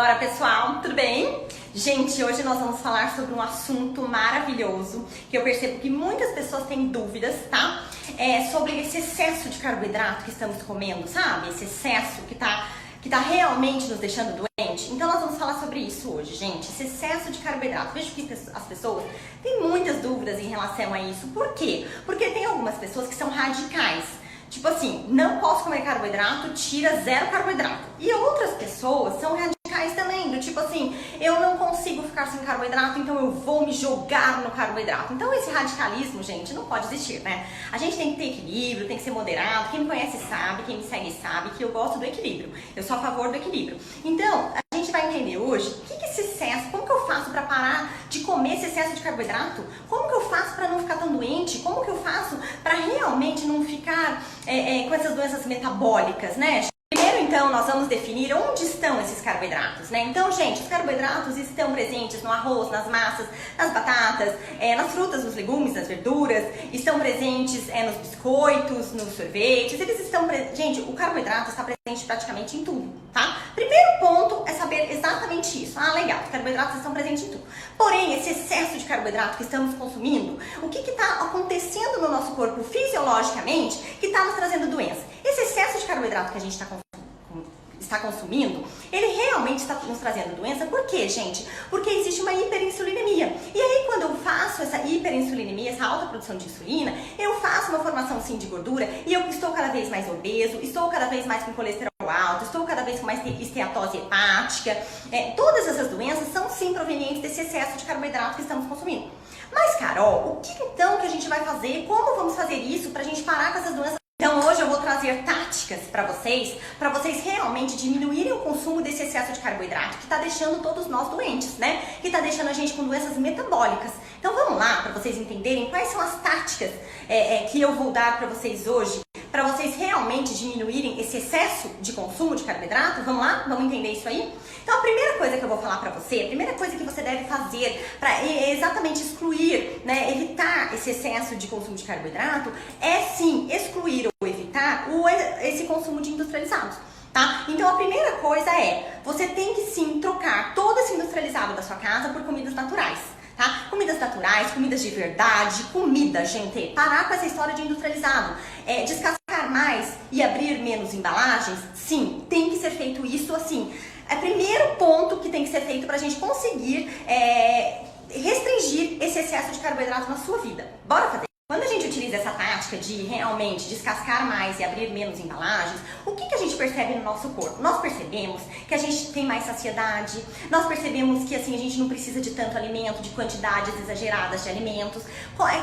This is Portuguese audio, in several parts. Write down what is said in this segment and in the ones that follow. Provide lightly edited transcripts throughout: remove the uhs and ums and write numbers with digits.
Bora, pessoal, tudo bem? Gente, hoje nós vamos falar sobre um assunto maravilhoso que eu percebo que muitas pessoas têm dúvidas, tá? Sobre esse excesso de carboidrato que estamos comendo, sabe? Esse excesso que tá realmente nos deixando doente. Então nós vamos falar sobre isso hoje, gente. Esse excesso de carboidrato. Vejo que as pessoas têm muitas dúvidas em relação a isso. Por quê? Porque tem algumas pessoas que são radicais. Tipo assim, não posso comer carboidrato, tira zero carboidrato. E outras pessoas são radicais também, do tipo assim, eu não consigo ficar sem carboidrato, então eu vou me jogar no carboidrato. Então esse radicalismo, gente, não pode existir, né? A gente tem que ter equilíbrio, tem que ser moderado. Quem me conhece sabe, quem me segue sabe que eu gosto do equilíbrio. Eu sou a favor do equilíbrio. Então, a gente vai entender hoje o que é esse excesso, como que eu faço para parar de comer esse excesso de carboidrato? Como que eu faço para não ficar tão doente? Como que eu faço para realmente não ficar com essas doenças metabólicas, né? Primeiro, então, nós vamos definir onde estão esses carboidratos, né? Então, gente, os carboidratos estão presentes no arroz, nas massas, nas batatas, nas frutas, nos legumes, nas verduras, estão presentes nos biscoitos, nos sorvetes, eles estão presentes. Gente, o carboidrato está presente praticamente em tudo, tá? Primeiro ponto é saber exatamente isso. Ah, legal, os carboidratos estão presentes em tudo. Porém, esse excesso de carboidrato que estamos consumindo, o que está acontecendo no nosso corpo fisiologicamente que está nos trazendo doença? Esse excesso de carboidrato que a gente está consumindo, ele realmente está nos trazendo doença. Por quê, gente? Porque existe uma hiperinsulinemia. E aí, quando eu faço essa hiperinsulinemia, essa alta produção de insulina, eu faço uma formação sim de gordura e eu estou cada vez mais obeso, estou cada vez mais com colesterol alto, estou cada vez com mais esteatose hepática. Todas essas doenças são sim provenientes desse excesso de carboidrato que estamos consumindo. Mas, Carol, o que então que a gente vai fazer? Como vamos fazer isso para a gente parar com essas doenças? Então hoje eu vou trazer táticas para vocês realmente diminuírem o consumo desse excesso de carboidrato que está deixando todos nós doentes, né? Que está deixando a gente com doenças metabólicas. Então vamos lá para vocês entenderem quais são as táticas que eu vou dar para vocês hoje, para vocês realmente diminuírem esse excesso de consumo de carboidrato. Vamos lá? Vamos entender isso aí? Então a primeira coisa que eu vou falar para você, a primeira coisa que você deve fazer para exatamente excluir, né, evitar esse excesso de consumo de carboidrato, é sim excluir ou evitar esse consumo de industrializados. Tá? Então a primeira coisa você tem que sim trocar todo esse industrializado da sua casa por comidas naturais. Tá? Comidas naturais, comidas de verdade, comida, gente. Parar com essa história de industrializado. Descascar mais e abrir menos embalagens, sim, tem que ser feito isso assim. É o primeiro ponto que tem que ser feito para a gente conseguir restringir esse excesso de carboidrato na sua vida. Bora fazer? Quando a gente utiliza essa tática de realmente descascar mais e abrir menos embalagens, o que a gente percebe no nosso corpo? Nós percebemos que a gente tem mais saciedade, nós percebemos que assim, a gente não precisa de tanto alimento, de quantidades exageradas de alimentos.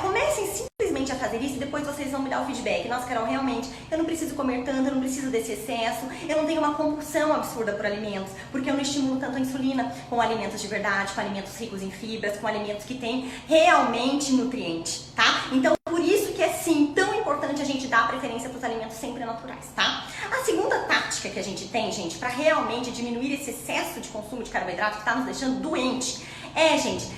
Comecem simplesmente a fazer isso e depois vocês vão me dar o feedback. Nossa, Carol, realmente, eu não preciso comer tanto, eu não preciso desse excesso, eu não tenho uma compulsão absurda por alimentos, porque eu não estimulo tanto a insulina com alimentos de verdade, com alimentos ricos em fibras, com alimentos que têm realmente nutriente, tá? Então, por isso que é sim tão importante a gente dar preferência para os alimentos sempre naturais, tá? A segunda tática que a gente tem, gente, para realmente diminuir esse excesso de consumo de carboidrato que está nos deixando doente, gente,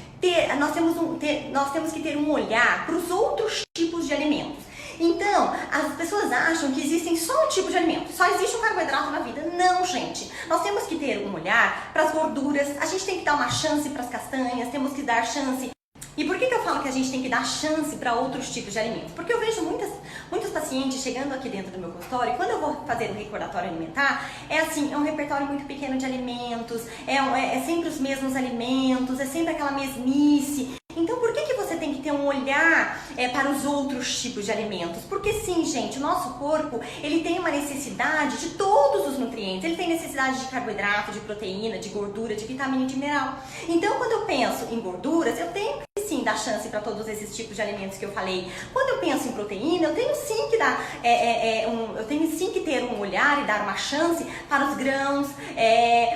nós temos que ter um olhar para os outros tipos de alimentos. Então, as pessoas acham que existem só um tipo de alimento, só existe um carboidrato na vida. Não, gente. Nós temos que ter um olhar para as gorduras, a gente tem que dar uma chance para as castanhas, temos que dar chance. E por que eu falo que a gente tem que dar chance para outros tipos de alimentos? Porque eu vejo muitos pacientes chegando aqui dentro do meu consultório e quando eu vou fazer o recordatório alimentar, é um repertório muito pequeno de alimentos, é sempre os mesmos alimentos, é sempre aquela mesmice. Então, por que você tem que ter um olhar para os outros tipos de alimentos? Porque sim, gente, o nosso corpo, ele tem uma necessidade de todos os nutrientes. Ele tem necessidade de carboidrato, de proteína, de gordura, de vitamina e de mineral. Então, quando eu penso em gorduras, eu tenho que sim dar chance para todos esses tipos de alimentos que eu falei. Quando eu penso em proteína, eu tenho sim que dar, eu tenho sim que ter um olhar e dar uma chance para os grãos,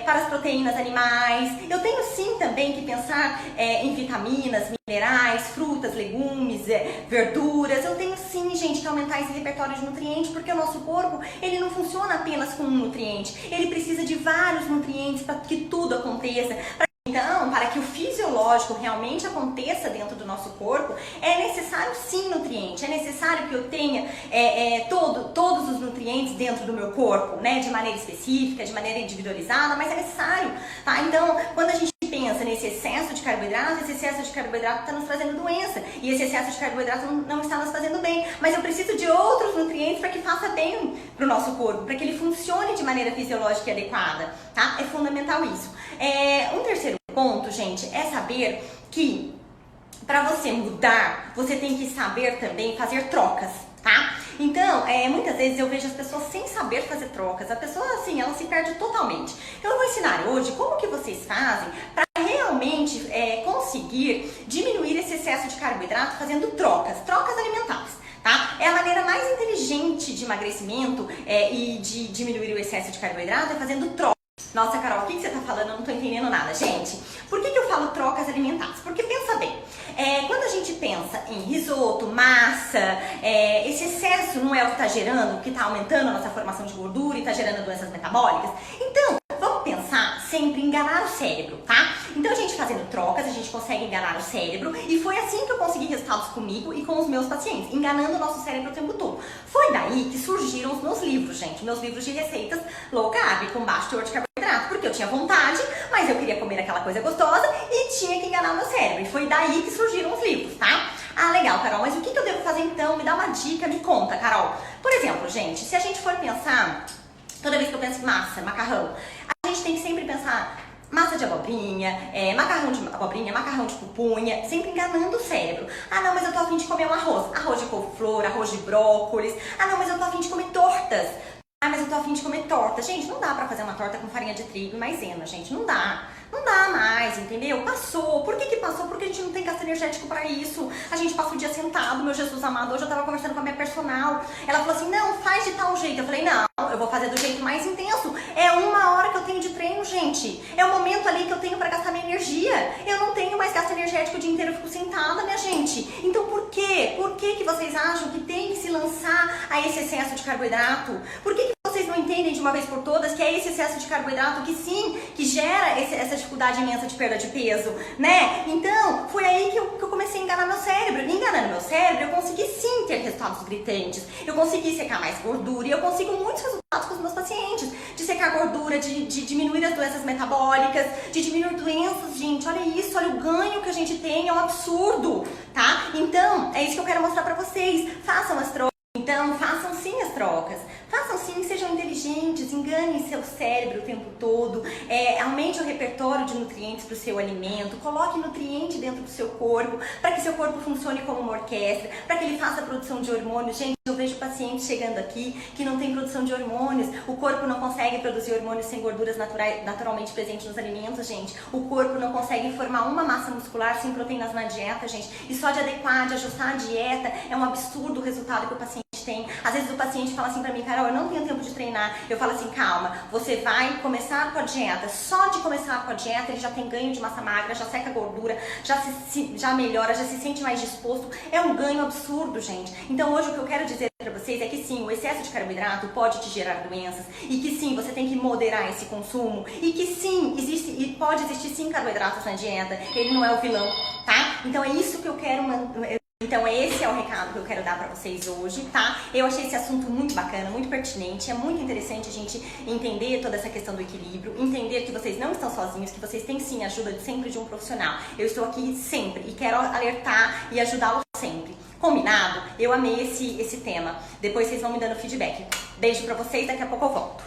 para as proteínas animais. Eu tenho sim também que pensar em vitaminas, minerais, frutas, legumes, verduras. Eu tenho sim, gente, que aumentar esse repertório de nutrientes, porque o nosso corpo, ele não funciona apenas com um nutriente. Ele precisa de vários nutrientes para que tudo aconteça. Então, para que o fisiológico realmente aconteça dentro do nosso corpo, é necessário sim nutriente, é necessário que eu tenha todos os nutrientes dentro do meu corpo, né, de maneira específica, de maneira individualizada, mas é necessário, tá? Então, quando a gente pensa nesse excesso de carboidrato, esse excesso de carboidrato está nos trazendo doença, e esse excesso de carboidrato não está nos fazendo bem, mas eu preciso de outros nutrientes para que faça bem para o nosso corpo, para que ele funcione de maneira fisiológica e adequada, tá? É fundamental isso. Um terceiro ponto, gente, é saber que para você mudar, você tem que saber também fazer trocas, tá? Então, muitas vezes eu vejo as pessoas sem saber fazer trocas. A pessoa, assim, ela se perde totalmente. Então, eu vou ensinar hoje como que vocês fazem para realmente conseguir diminuir esse excesso de carboidrato fazendo trocas alimentares, tá? É a maneira mais inteligente de emagrecimento e de diminuir o excesso de carboidrato é fazendo trocas. Nossa, Carol, o que você tá falando? Eu não tô entendendo nada. Gente, por que eu falo trocas alimentares? Porque pensa bem, quando a gente pensa em risoto, massa, esse excesso não é o que tá gerando, que tá aumentando a nossa formação de gordura e tá gerando doenças metabólicas? Então, vamos pensar sempre em enganar o cérebro, tá? Então, a gente fazendo trocas, a gente consegue enganar o cérebro, e foi assim que eu consegui resultados comigo e com os meus pacientes, enganando o nosso cérebro o tempo todo. Foi daí que surgiram os meus livros, gente, meus livros de receitas low carb, com baixo teor de carboidrato, porque eu tinha vontade, mas eu queria comer aquela coisa gostosa e tinha que enganar o meu cérebro, e foi daí que surgiram os livros, tá? Ah, legal, Carol, mas o que eu devo fazer então? Me dá uma dica, me conta, Carol. Por exemplo, gente, se a gente for pensar, toda vez que eu penso em massa, macarrão, a gente tem que sempre pensar massa de abobrinha, macarrão de pupunha, sempre enganando o cérebro. Ah, não, mas eu tô a fim de comer um arroz de couve-flor, arroz de brócolis. Ah, não, mas eu tô a fim de comer tortas. Ah, mas eu tô a fim de comer torta. Gente, não dá pra fazer uma torta com farinha de trigo e maisena, gente, não dá. Não dá mais, entendeu? Passou. Por que passou? Porque a gente não tem gasto energético pra isso. A gente passa o dia sentado, meu Jesus amado. Hoje eu tava conversando com a minha personal. Ela falou assim, não, faz de tal jeito. Eu falei, não, eu vou fazer do jeito mais intenso. É 1 hora que eu tenho de treino, gente. É o momento ali que eu tenho pra gastar minha energia. Eu não tenho mais gasto energético o dia inteiro, eu fico sentada, minha gente. Então por quê? Por que vocês acham que tem que se lançar a esse excesso de carboidrato? Por que vocês não entendem de uma vez por todas que é esse excesso de carboidrato que sim, que gera essa dificuldade imensa de perda de peso, né? Então, foi aí que eu comecei a enganar meu cérebro. E enganando meu cérebro, eu consegui sim ter resultados gritantes. Eu consegui secar mais gordura e eu consigo muitos resultados com os meus pacientes. De secar gordura, de diminuir as doenças metabólicas, de diminuir doenças, gente. Olha isso, olha o ganho que a gente tem, é um absurdo, tá? Então, é isso que eu quero mostrar pra vocês. Façam as trocas. Então, façam sim as trocas, façam sim, sejam inteligentes, enganem seu cérebro o tempo todo, aumente o repertório de nutrientes para o seu alimento, coloque nutriente dentro do seu corpo, para que seu corpo funcione como uma orquestra, para que ele faça a produção de hormônios. Gente, eu vejo pacientes chegando aqui que não tem produção de hormônios, o corpo não consegue produzir hormônios sem gorduras naturalmente presentes nos alimentos, gente. O corpo não consegue formar uma massa muscular sem proteínas na dieta, gente. E só de adequar, de ajustar a dieta, é um absurdo o resultado que o paciente tem. Às vezes o paciente fala assim pra mim, Carol, eu não tenho tempo de treinar. Eu falo assim, calma, você vai começar com a dieta. Só de começar com a dieta, ele já tem ganho de massa magra, já seca a gordura, já melhora, já se sente mais disposto. É um ganho absurdo, gente. Então hoje o que eu quero dizer pra vocês é que sim, o excesso de carboidrato pode te gerar doenças e que sim, você tem que moderar esse consumo e que sim, pode existir sim carboidratos na dieta. Ele não é o vilão, tá? Então é isso que eu quero Então esse é o recado que eu quero dar pra vocês hoje, tá? Eu achei esse assunto muito bacana, muito pertinente, é muito interessante a gente entender toda essa questão do equilíbrio, entender que vocês não estão sozinhos, que vocês têm sim a ajuda sempre de um profissional. Eu estou aqui sempre e quero alertar e ajudá-los sempre. Combinado? Eu amei esse tema. Depois vocês vão me dando feedback. Beijo pra vocês, daqui a pouco eu volto.